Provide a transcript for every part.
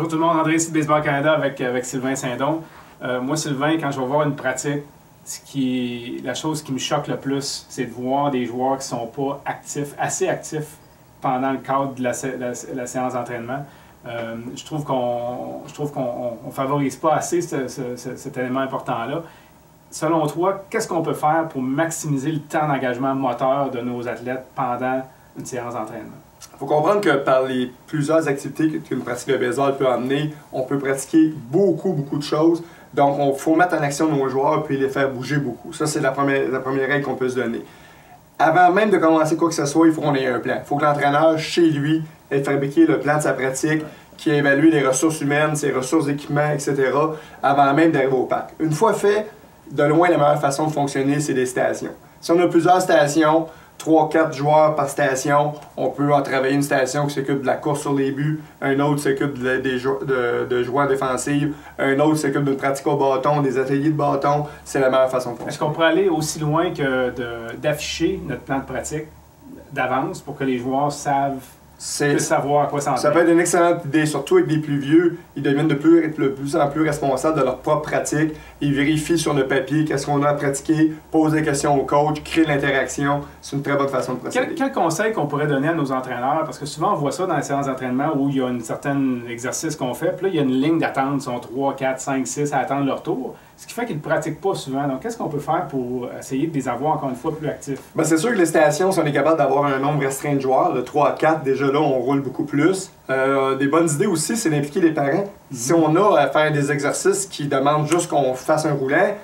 Bonjour tout le monde, André ici de Baseball Canada avec Sylvain Saint-Don. Moi, Sylvain, quand je vais voir une pratique, la chose qui me choque le plus, c'est de voir des joueurs qui ne sont pas assez actifs pendant le cadre de la séance d'entraînement. Je trouve qu'on ne favorise pas assez cet élément important-là. Selon toi, qu'est-ce qu'on peut faire pour maximiser le temps d'engagement moteur de nos athlètes pendant une séance d'entraînement? Il faut comprendre que par les plusieurs activités qu'une pratique de baseball peut amener, on peut pratiquer beaucoup de choses. Donc, il faut mettre en action nos joueurs puis les faire bouger beaucoup. Ça, c'est la première règle qu'on peut se donner. Avant même de commencer quoi que ce soit, il faut qu'on ait un plan. Il faut que l'entraîneur, chez lui, ait fabriqué le plan de sa pratique, qui a évalué les ressources humaines, ses ressources d'équipement, etc., avant même d'arriver au parc. Une fois fait, de loin, la meilleure façon de fonctionner, c'est des stations. Si on a plusieurs stations, 3-4 joueurs par station, on peut en travailler une station qui s'occupe de la course sur les buts, un autre s'occupe de joueurs défensifs, un autre s'occupe d'une pratique au bâton, des ateliers de bâton. C'est la meilleure façon de fonctionner. Est-ce qu'on pourrait aller aussi loin que d'afficher notre plan de pratique d'avance pour que les joueurs puissent savoir à quoi s'en tenir? Ça peut être une excellente idée, surtout avec des plus vieux. Ils deviennent de plus en plus responsables de leur propre pratique. Ils vérifient sur le papier qu'est-ce qu'on a à pratiquer, posent des questions au coach, créent l'interaction. C'est une très bonne façon de procéder. Quel conseil qu'on pourrait donner à nos entraîneurs? Parce que souvent, on voit ça dans les séances d'entraînement où il y a un certain exercice qu'on fait, puis là, il y a une ligne d'attente, ils sont 3, 4, 5, 6 à attendre leur tour. Ce qui fait qu'ils ne pratiquent pas souvent. Donc, qu'est-ce qu'on peut faire pour essayer de les avoir, encore une fois, plus actifs? Bien, c'est sûr que les stations, si on est capable d'avoir un nombre restreint de joueurs, de 3 à 4, déjà là, on roule beaucoup plus. Des bonnes idées aussi, c'est d'impliquer les parents. Si on a à faire des exercices qui demandent juste qu'on fasse un roulant,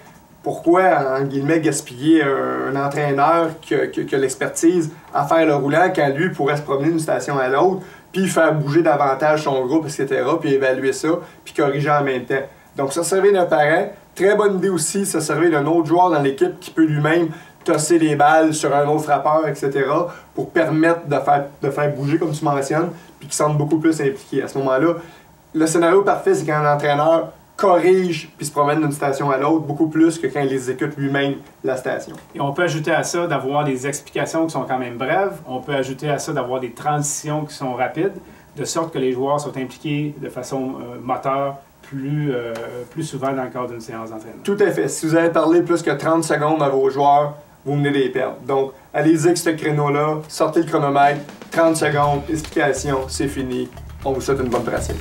pourquoi, en guillemets, gaspiller un entraîneur qui a l'expertise à faire le roulant quand lui pourrait se promener d'une station à l'autre, puis faire bouger davantage son groupe, etc., puis évaluer ça, puis corriger en même temps. Donc, ça servir d'un parent. Très bonne idée aussi, ça servir d'un autre joueur dans l'équipe qui peut lui-même tosser les balles sur un autre frappeur, etc., pour permettre de faire bouger, comme tu mentionnes, puis qu'ils sentent beaucoup plus impliqués. À ce moment-là, le scénario parfait, c'est quand un entraîneur corrige puis se promène d'une station à l'autre beaucoup plus que quand il exécute lui-même la station. Et on peut ajouter à ça d'avoir des explications qui sont quand même brèves. On peut ajouter à ça d'avoir des transitions qui sont rapides, de sorte que les joueurs sont impliqués de façon moteur plus souvent dans le cadre d'une séance d'entraînement. Tout à fait. Si vous avez parlé plus que 30 secondes à vos joueurs, vous venez de les perdre. Donc, allez-y avec ce créneau-là, sortez le chronomètre, 30 secondes, explication, c'est fini. On vous souhaite une bonne pratique.